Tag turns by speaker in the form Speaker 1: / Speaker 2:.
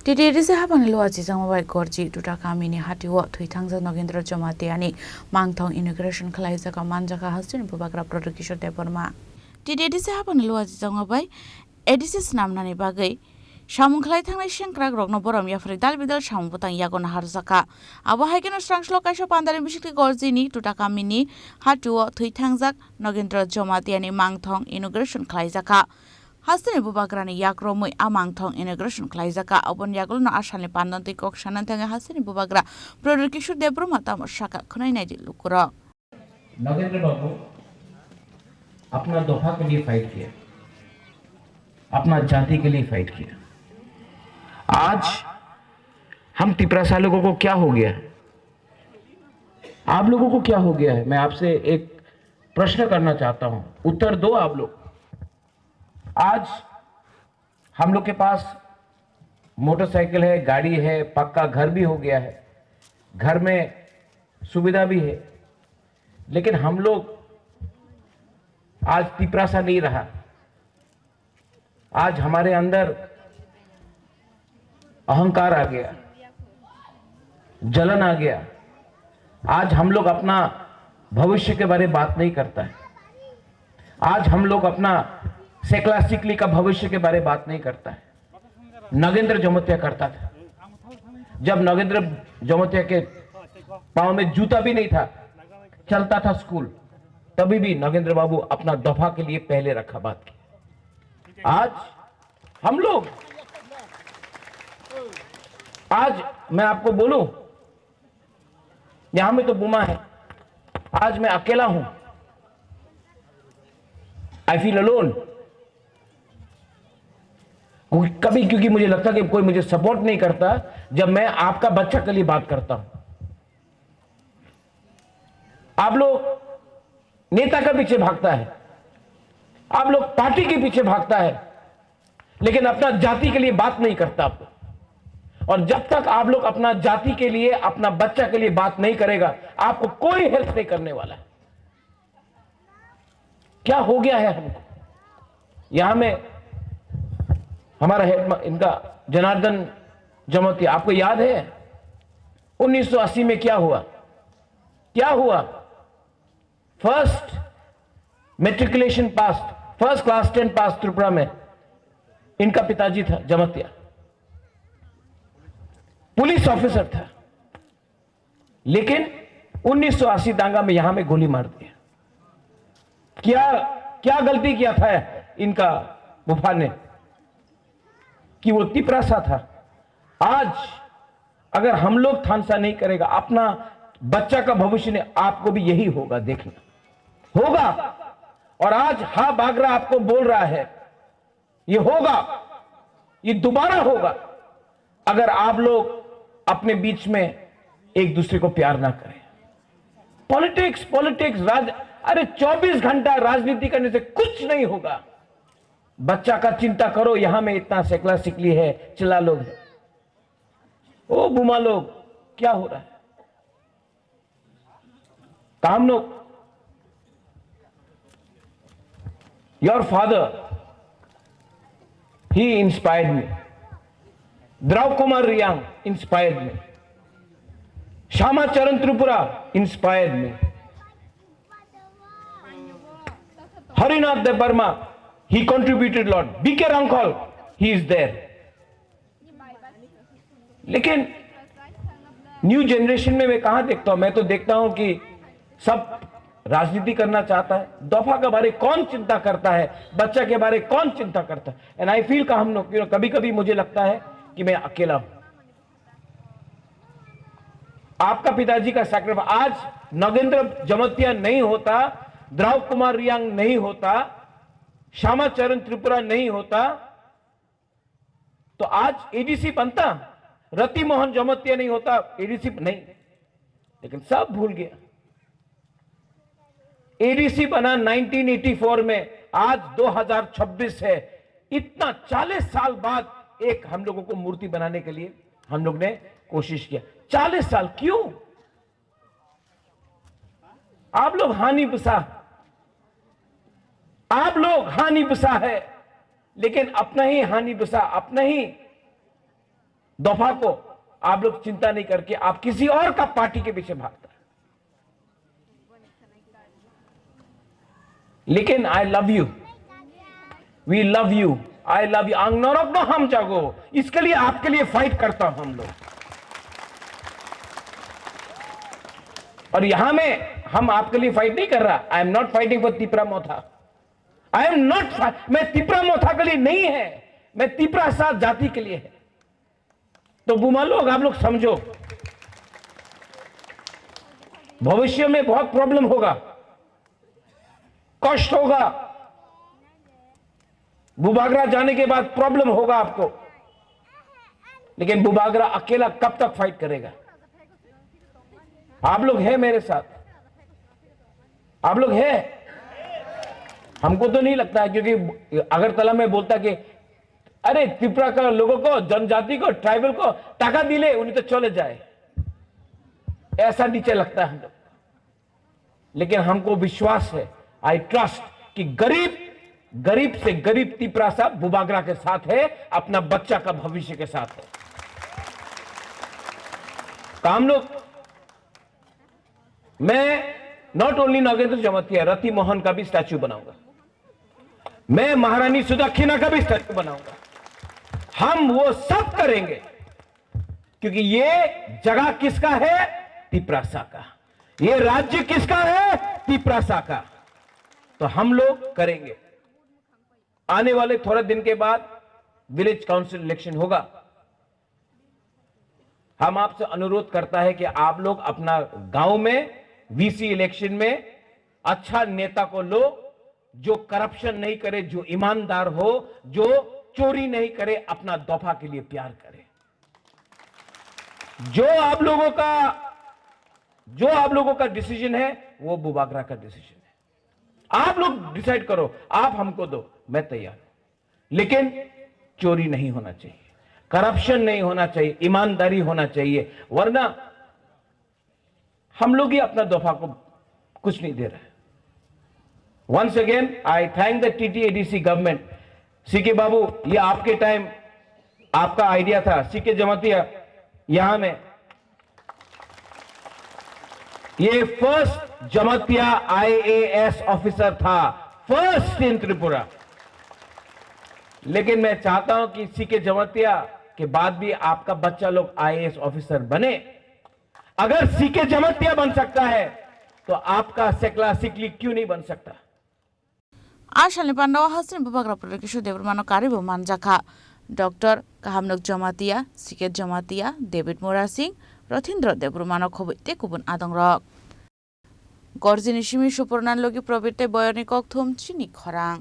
Speaker 1: TTDC habang luaji jangwabai gorji duta kamini hatiwo thuitangja Nogendra Jamaatiani mangthong inauguration khlaijaka manjaka hastin bubagra Prodokishore Deborma TTDC habang luaji jangwabai ADC snamnani bagai samung khlai thangnai sengkrak rokno borom yafri dalbidal samung butang yagona harjaka abo haikeno srangshlo kaisa pandari bisikti gorjini duta kamini hatiwo thuitangjak Nogendra Jamaatiani mangthong inauguration khlaijaka Hastin bubagrani yakromui amangthong inauguration khlaijaka abon yaglno asani pandanti kok sanantanga hasini bubagra Prodokishore Deborma tam shaka khnainai dilukuro
Speaker 2: Nagendra बाबू अपना दोहा के लिए fight किया, अपना जाति के लिए fight किया। आज हम तिपरासा लोगों को क्या हो गया है, आप लोगों को क्या हो गया है? मैं आपसे एक प्रश्न करना चाहता हूं, उत्तर दो आप लोग। आज हम लोग के पास मोटरसाइकिल है, गाड़ी है, पक्का घर भी हो गया है, घर में सुविधा भी है, लेकिन हम लोग आज तिपरासा नहीं रहा। आज हमारे अंदर अहंकार आ गया, जलन आ गया। आज हम लोग अपना भविष्य के बारे में बात नहीं करता है। आज हम लोग अपना सेकला सिकली का भविष्य के बारे में बात नहीं करता है। नगेंद्र जमोतिया करता था। जब नगेंद्र जमोतिया के पांव में जूता भी नहीं था, चलता था स्कूल, तभी भी नगेंद्र बाबू अपना दफा के लिए पहले रखा बात की। आज हम लोग, आज मैं आपको बोलूं, यहां में तो बुमा है, आज मैं अकेला हूं। I feel alone. कभी क्योंकि मुझे लगता कि कोई मुझे सपोर्ट नहीं करता जब मैं आपका बच्चा के लिए बात करता हूं। आप लोग नेता के पीछे भागता है, आप लोग पार्टी के पीछे भागता है, लेकिन अपना जाति के लिए बात नहीं करता आप लोग। और जब तक आप लोग अपना जाति के लिए, अपना बच्चा के लिए बात नहीं करेगा, आपको कोई हेल्प नहीं करने वाला है। क्या हो गया है हमको? यहां में हमारा हेड, इनका जनार्दन जमोतिया, आपको याद है 1980 में क्या हुआ? क्या हुआ? फर्स्ट मेट्रिकुलेशन पास, फर्स्ट क्लास 10 पास त्रिपुरा में इनका पिताजी था जमोतिया, पुलिस ऑफिसर था, लेकिन 1980 दांगा में यहां में गोली मार दिया। क्या क्या गलती किया था इनका बुफा ने कि वो तिपरासा था? आज अगर हम लोग थानसा नहीं करेगा, अपना बच्चा का भविष्य ने आपको भी यही होगा, देखना होगा। और आज हा बागरा आपको बोल रहा है, ये होगा, ये दोबारा होगा, अगर आप लोग अपने बीच में एक दूसरे को प्यार ना करें। पॉलिटिक्स पॉलिटिक्स अरे 24 घंटा राजनीति करने से कुछ नहीं होगा। बच्चा का चिंता करो। यहां में इतना सेकला सिकली है, चिल्ला लोग है, ओ बुमा लोग, क्या हो रहा है? काम लोग, your father, he inspired me, द्रव कुमार रियांग इंस्पायर्ड मी, श्यामा चरण Tripura inspired me, Harinath Debbarma, he contributed lot, BK Rangkol, he is there। लेकिन न्यू जनरेशन में मैं कहां देखता हूं? मैं तो देखता हूं कि सब राजनीति करना चाहता है। दफा के बारे कौन चिंता करता है? बच्चा के बारे कौन चिंता करता है? एंड आई फील का हम लोग, कभी कभी मुझे लगता है कि मैं अकेला हूं। आपका पिताजी का सैक्रिफाइस, आज नगेंद्र जमोतिया नहीं होता, द्रव कुमार रियांग नहीं होता, श्यामा चरण त्रिपुरा नहीं होता, तो आज एडीसी बनता। रति मोहन जमोतिया नहीं होता, एडीसी नहीं, लेकिन सब भूल गया। एडीसी बना 1984 में, आज 2026 है। इतना 40 साल बाद एक हम लोगों को मूर्ति बनाने के लिए हम लोग ने कोशिश किया। 40 साल क्यों? आप लोग हानि बसा, आप लोग हानि बसा है, लेकिन अपना ही हानि बसा, अपना ही दफा को आप लोग चिंता नहीं करके आप किसी और का पार्टी के पीछे भागता है। लेकिन I love you, we love you, I love you. आंगनौरक नो हम जागो, इसके लिए आपके लिए फाइट करता हूं हम लोग। और यहां में हम आपके लिए फाइट नहीं कर रहा। I am not fighting for Tipra Motha, I am not, मैं तिपरा मोथा के लिए नहीं है, मैं तिपरा साथ जाति के लिए है। तो बुमा लोग, आप लोग समझो, भविष्य में बहुत प्रॉब्लम होगा, कष्ट होगा, बुबागरा जाने के बाद प्रॉब्लम होगा आपको। लेकिन बुबागरा अकेला कब तक फाइट करेगा? आप लोग हैं मेरे साथ, आप लोग हैं। हमको तो नहीं लगता है, क्योंकि अगरतला में बोलता कि अरे त्रिपुरा का लोगों को, जनजाति को, ट्राइबल को टाका दिले उन्हें तो चले जाए, ऐसा नीचे लगता है हम लोग। लेकिन हमको विश्वास है, आई ट्रस्ट, कि गरीब से गरीब त्रिपुरा साहब बुबागरा के साथ है, अपना बच्चा का भविष्य के साथ है। तो हम लोग, मैं नॉट ओनली नागेंद्र जमातिया, रति मोहन का भी स्टैच्यू बनाऊंगा, मैं महारानी सुदक्षिणा का भी स्टैच्यू बनाऊंगा। हम वो सब करेंगे, क्योंकि ये जगह किसका है? तिपरासा का। ये राज्य किसका है? तिपरासा का। तो हम लोग करेंगे। आने वाले थोड़े दिन के बाद विलेज काउंसिल इलेक्शन होगा। हम आपसे अनुरोध करता है कि आप लोग अपना गांव में वीसी इलेक्शन में अच्छा नेता को लो, जो करप्शन नहीं करे, जो ईमानदार हो, जो चोरी नहीं करे, अपना दफा के लिए प्यार करे। जो आप लोगों का डिसीजन है वो बुबागरा का डिसीजन है। आप लोग डिसाइड करो, आप हमको दो, मैं तैयार हूं। लेकिन चोरी नहीं होना चाहिए, करप्शन नहीं होना चाहिए, ईमानदारी होना चाहिए, वरना हम लोग ही अपना दफा को कुछ नहीं दे रहे। Once again I thank the TTADC government. CK Babu, ये आपके टाइम आपका आइडिया था। सीके जमातिया यहां में ये फर्स्ट जमातिया IAS ऑफिसर था, फर्स्ट इन त्रिपुरा। लेकिन मैं चाहता हूं कि सीके जमातिया के बाद भी आपका बच्चा लोग IAS ऑफिसर बने। अगर सीके जमातिया बन सकता है तो आपका सेकला सिकली क्यों नहीं बन सकता?
Speaker 1: आशालनि पान्डावा हासिन बुबागरा प्रदेश देवरमानो कारिबो मानजाखा डॉक्टर काहामनक जमातिया, सिकेत जमातिया, डेभिड मोरा सिंह, रथिन्द्र देवरमानो खबैते गुबुन आदंरक गर्जिनि सिमि सुपर्णान लगी प्रबीरते बयनिकक थुम चिनि खरां।